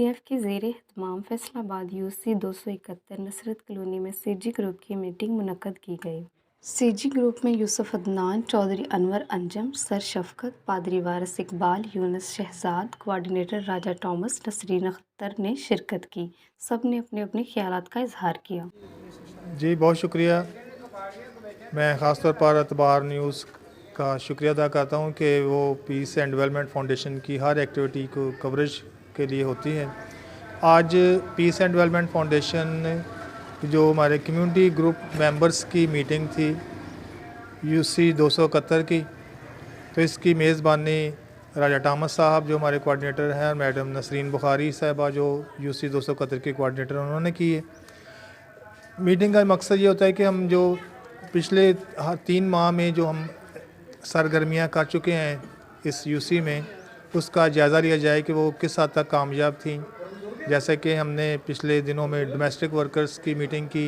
PDF के ज़ेरे एहतमाम Faisalabad UC 271 Nusrat colony में सीजी ग्रुप की मीटिंग मुनक्कद की गई। सीजी ग्रुप में यूसुफ अदनान, चौधरी अनवर अंजम, सर शफकत, पादरी वारिस इकबाल, यूनुस शहजाद, कोऑर्डिनेटर राजा टॉमस, नसरीन अख्तर ने शिरकत की। सब ने अपने अपने ख्यालात का इजहार किया। जी बहुत शुक्रिया। मैं ख़ास तौर पर अतबार न्यूज़ का शुक्रिया अदा करता हूँ कि वो पीस एंड डेवलपमेंट फाउंडेशन की हर एक्टिविटी को कवरेज के लिए होती है। आज पीस एंड डेवलपमेंट फाउंडेशन जो हमारे कम्युनिटी ग्रुप मेंबर्स की मीटिंग थी यूसी 271 की, तो इसकी मेज़बानी राजा टामस साहब जो हमारे कोऑर्डिनेटर हैं और मैडम नसरीन बुखारी साहबा जो यूसी 271 के कोऑर्डिनेटर उन्होंने की है। मीटिंग का मकसद ये होता है कि हम जो पिछले 3 माह में जो हम सरगर्मियाँ कर चुके हैं इस यूसी में, उसका जायज़ा लिया जाए कि वो किस हद तक कामयाब थी। जैसे कि हमने पिछले दिनों में डोमेस्टिक वर्कर्स की मीटिंग की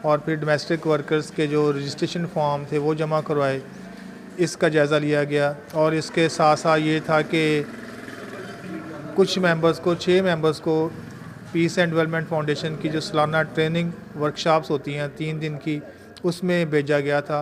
और फिर डोमेस्टिक वर्कर्स के जो रजिस्ट्रेशन फॉर्म थे वो जमा करवाए, इसका जायज़ा लिया गया। और इसके साथ साथ ये था कि कुछ मेंबर्स को 6 मेंबर्स को पीस एंड डेवलपमेंट फाउंडेशन की जो सालाना ट्रेनिंग वर्कशॉप्स होती हैं 3 दिन की, उसमें भेजा गया था।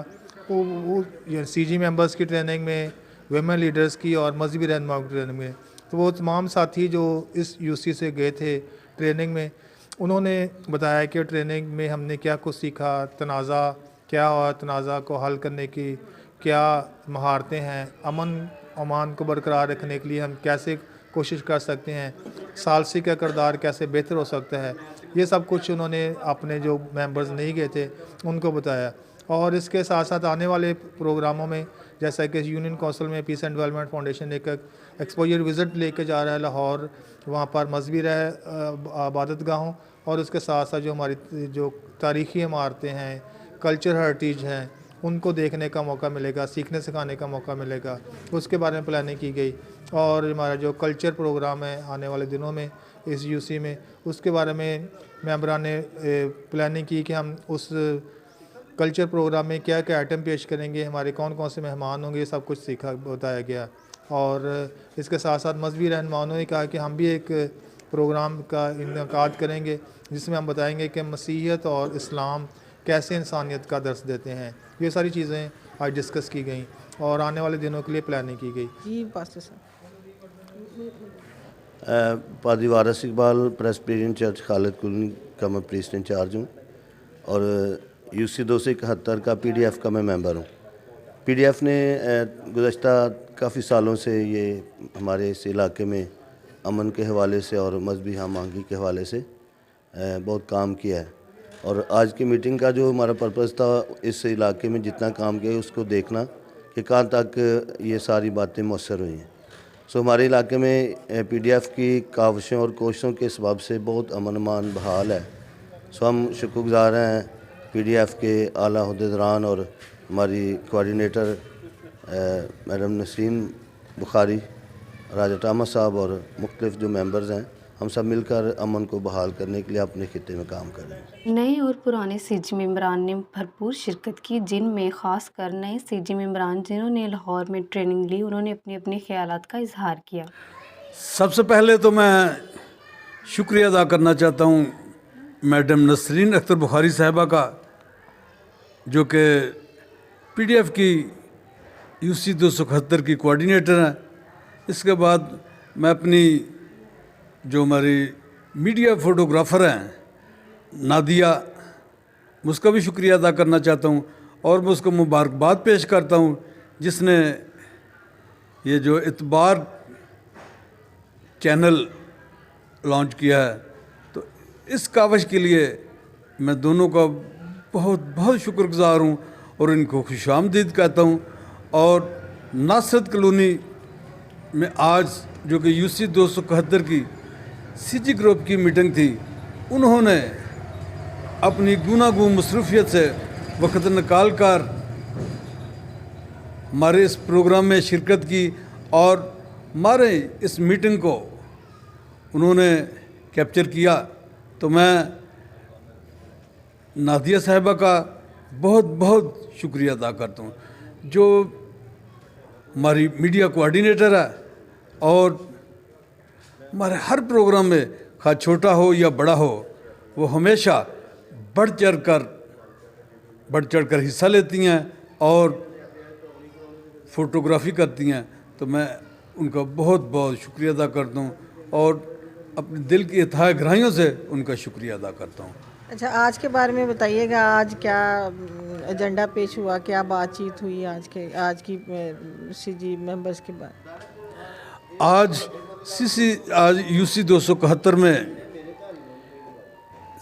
वो सीजी मेंबर्स की ट्रेनिंग में, वेमेन लीडर्स की और मजहबी रहनुमाओं की ट्रेनिंग में। तो वो तमाम साथी जो इस यूसी से गए थे ट्रेनिंग में, उन्होंने बताया कि ट्रेनिंग में हमने क्या कुछ सीखा, तनाज़ा क्या हुआ, तनाज़ा को हल करने की क्या महारतें हैं, अमान को बरकरार रखने के लिए हम कैसे कोशिश कर सकते हैं, सालसी का किरदार कैसे बेहतर हो सकता है, ये सब कुछ उन्होंने अपने जो मेंबर्स नहीं गए थे उनको बताया। और इसके साथ साथ आने वाले प्रोग्रामों में जैसा कि यूनियन काउंसिल में पीस एंड डेवलपमेंट फाउंडेशन एक एक्सपोजर विज़िट लेके जा रहा है लाहौर, वहाँ पर मजहबी इबादत गाहों और उसके साथ साथ जो हमारी जो तारीख़ी इमारतें हैं, कल्चर हेरिटेज हैं, उनको देखने का मौका मिलेगा, सीखने सिखाने का मौका मिलेगा, उसके बारे में प्लानिंग की गई। और हमारा जो कल्चर प्रोग्राम है आने वाले दिनों में इस यूसी में, उसके बारे में मेंबरान ने प्लानिंग की कि हम उस कल्चर प्रोग्राम में क्या क्या आइटम पेश करेंगे, हमारे कौन कौन से मेहमान होंगे, सब कुछ सीखा बताया गया। और इसके साथ साथ मजहबी रहनुमाओं ने कहा कि हम भी एक प्रोग्राम का इनेकाद करेंगे जिसमें हम बताएंगे कि मसीहियत और इस्लाम कैसे इंसानियत का दर्स देते हैं। ये सारी चीज़ें आज डिस्कस की गई और आने वाले दिनों के लिए प्लानिंग की गई। जी पास्टर साहब। पादरी Waris Iqbal president church Khalid colony का मैं प्रीस्ट इंचार्ज हूँ और यूसी 271 का पीडीएफ का मैं मेंबर हूँ। पीडीएफ ने गुज़श्ता काफ़ी सालों से ये हमारे इस इलाके में अमन के हवाले से और मजहबी हम आहंगी के हवाले से बहुत काम किया है। और आज की मीटिंग का जो हमारा पर्पज़ था इस इलाके में जितना काम किया उसको देखना कि कहाँ तक ये सारी बातें मौसर हुई हैं। सो हमारे इलाके में पीडीएफ की काविशों और कोशिशों के सबब से बहुत अमन अमान बहाल है। सो हम शुक्रगुज़ार हैं पीडीएफ के आला अहदेदारान और हमारी कोऑर्डिनेटर मैडम नसरीन बुखारी, राजा टामस साहब और मुख्तलिफ जो मेंबर्स हैं, हम सब मिलकर अमन को बहाल करने के लिए अपने खिते में काम कर रहे हैं। नए और पुराने सीजी मेंबरान ने भरपूर शिरकत की, जिनमें ख़ास कर नए सीजी मेंबरान जिन्होंने लाहौर में ट्रेनिंग ली, उन्होंने अपने अपने ख्यालात का इजहार किया। सबसे पहले तो मैं शुक्रिया अदा करना चाहता हूँ मैडम नसरीन अख्तर बुखारी साहबा का, जो कि पीडीएफ की यूसी 271 की कोऑर्डिनेटर हैं। इसके बाद मैं अपनी जो हमारी मीडिया फ़ोटोग्राफ़र हैं नादिया, उसका भी शुक्रिया अदा करना चाहता हूँ और मैं उसको मुबारकबाद पेश करता हूँ जिसने ये जो इतबार चैनल लॉन्च किया है। तो इस काविश के लिए मैं दोनों का बहुत बहुत शुक्रगुज़ार हूँ और इनको खुशामदीद कहता हूँ। और नुसरत कॉलोनी में आज जो कि यूसी 271 की सीजी ग्रुप की मीटिंग थी, उन्होंने अपनी गुनागू मसरूफियत से वक्त निकाल कर हमारे इस प्रोग्राम में शिरकत की और हमारे इस मीटिंग को उन्होंने कैप्चर किया। तो मैं नादिया साहिबा का बहुत बहुत शुक्रिया अदा करता हूँ, जो हमारी मीडिया कोऑर्डिनेटर है और हमारे हर प्रोग्राम में, खा छोटा हो या बड़ा हो, वो हमेशा बढ़ चढ़ कर हिस्सा लेती हैं और फ़ोटोग्राफी करती हैं। तो मैं उनका बहुत बहुत शुक्रिया अदा करता हूँ और अपने दिल की अथाह गहराइयों से उनका शुक्रिया अदा करता हूँ। अच्छा, आज के बारे में बताइएगा, आज क्या एजेंडा पेश हुआ, क्या बातचीत हुई आज की सीजी मेंबर्स के बाद? आज यूसी 271 में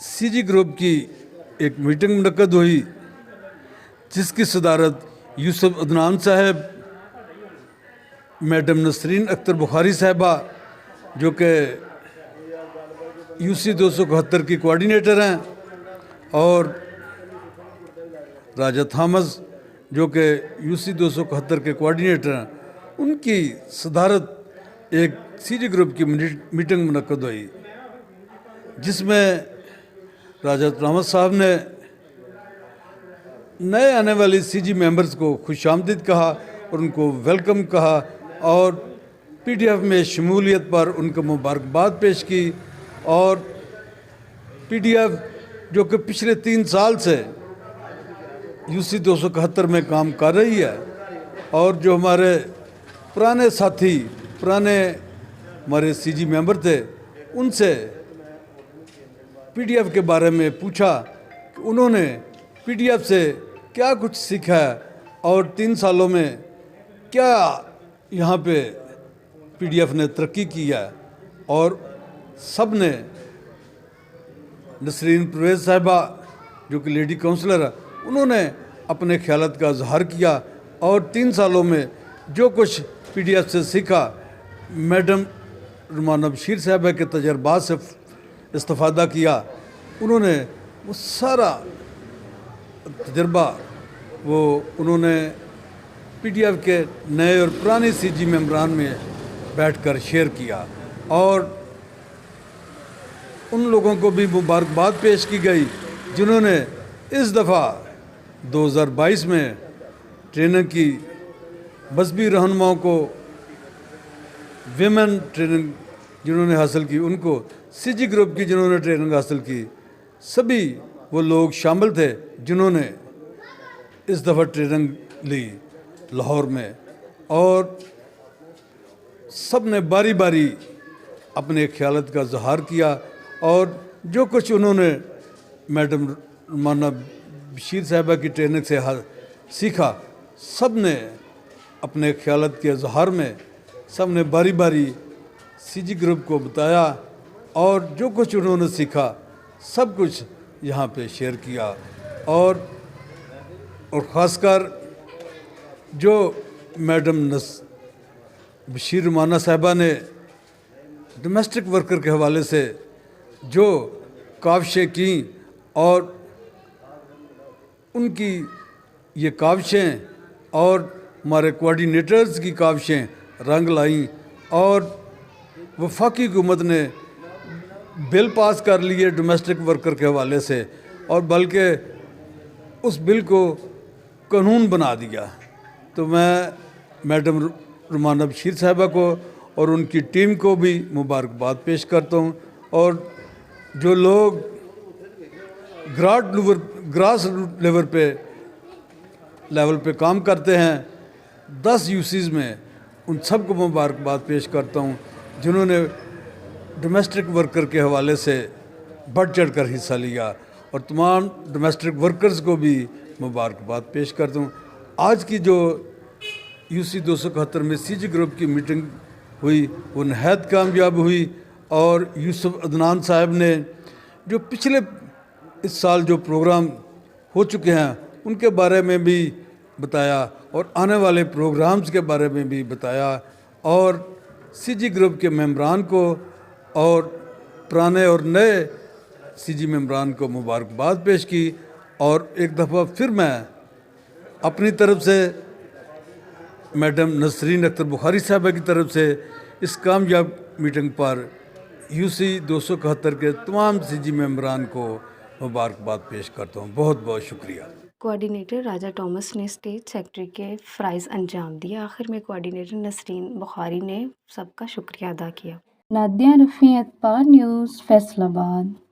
सीजी ग्रुप की एक मीटिंग मुनक्कद हुई, जिसकी सदारत यूसुफ अदनान साहब, मैडम नसरीन अख्तर बुखारी साहबा जो कि यूसी 271 की कोऑर्डिनेटर हैं, और राजा थॉमस जो कि यूसी 271 के कोऑर्डिनेटर हैं, उनकी सदारत एक सीजी ग्रुप की मीटिंग मुनक्कद हुई, जिसमें राजा थॉमस साहब ने नए आने वाले सीजी मेंबर्स को खुशामदीद कहा और उनको वेलकम कहा और पीडीएफ में शमूलियत पर उनको मुबारकबाद पेश की। और पीडीएफ जो कि पिछले 3 साल से यूसी 271 में काम कर रही है, और जो हमारे पुराने साथी, पुराने हमारे सीजी मेंबर थे, उनसे पीडीएफ के बारे में पूछा कि उन्होंने पीडीएफ से क्या कुछ सीखा है और 3 सालों में क्या यहाँ पे पीडीएफ ने तरक्की की है। और सब ने, नसरीन परवेज़ साहिबा जो कि लेडी काउंसलर है, उन्होंने अपने ख्यालात का इजहार किया और 3 सालों में जो कुछ पीडीएफ से सीखा, मैडम रुमाना बशीर साहबा के तजर्बात से इस्तिफादा किया। उन्होंने वो सारा तजर्बा उन्होंने पीडीएफ के नए और पुराने सीजी मेंबरान में बैठकर शेयर किया, और उन लोगों को भी मुबारकबाद पेश की गई जिन्होंने इस दफ़ा 2022 में ट्रेनिंग की, मजहबी रहनुमाओं को विमेन ट्रेनिंग जिन्होंने हासिल की, उनको सीजी ग्रुप की जिन्होंने ट्रेनिंग हासिल की, सभी वो लोग शामिल थे जिन्होंने इस दफ़ा ट्रेनिंग ली लाहौर में। और सब ने बारी बारी अपने ख्यालात का इजहार किया, और जो कुछ उन्होंने मैडम रुमाना बशीर साहिबा की ट्रेनिंग से सीखा, सब ने अपने ख्यालात के इजहार में सब ने बारी बारी सीजी ग्रुप को बताया, और जो कुछ उन्होंने सीखा सब कुछ यहाँ पे शेयर किया। और ख़ासकर जो मैडम बशीर रुमाना साहिबा ने डोमेस्टिक वर्कर के हवाले से जो काविशें की, और उनकी ये काविशें और हमारे कोऑर्डिनेटर्स की काविशें रंग लाईं, और वफाकी हुकूमत ने बिल पास कर लिए डोमेस्टिक वर्कर के हवाले से, और बल्कि उस बिल को कानून बना दिया। तो मैं मैडम रुमाना बशीर साहिबा को और उनकी टीम को भी मुबारकबाद पेश करता हूँ। और जो लोग ग्रास लेवल पे काम करते हैं 10 यूसीज़ में, उन सब को मुबारकबाद पेश करता हूँ जिन्होंने डोमेस्टिक वर्कर के हवाले से बढ़ चढ़ कर हिस्सा लिया, और तमाम डोमेस्टिक वर्कर्स को भी मुबारकबाद पेश करता हूँ। आज की जो यूसी 271 में सीजी ग्रुप की मीटिंग हुई, वो नहायत कामयाब हुई, और यूसुफ अदनान साहब ने जो पिछले इस साल जो प्रोग्राम हो चुके हैं उनके बारे में भी बताया, और आने वाले प्रोग्राम्स के बारे में भी बताया, और सीजी ग्रुप के मेंबरान को और पुराने और नए सीजी मेंबरान को मुबारकबाद पेश की। और एक दफ़ा फिर मैं अपनी तरफ से मैडम नसरीन अख्तर बुखारी साहबा की तरफ से इस कामयाब मीटिंग पर यूसी 271 के तमाम सीजी मेंबरान को मुबारकबाद पेश करता हूँ। बहुत बहुत शुक्रिया। कोऑर्डिनेटर राजा टॉमस ने स्टेज सेक्रेटरी के फ़राइज़ अंजाम दिए। आखिर में कोऑर्डिनेटर नसरीन बुखारी ने सबका शुक्रिया अदा किया। नादिया रफ़ी, अतबार न्यूज़, फैसलाबाद।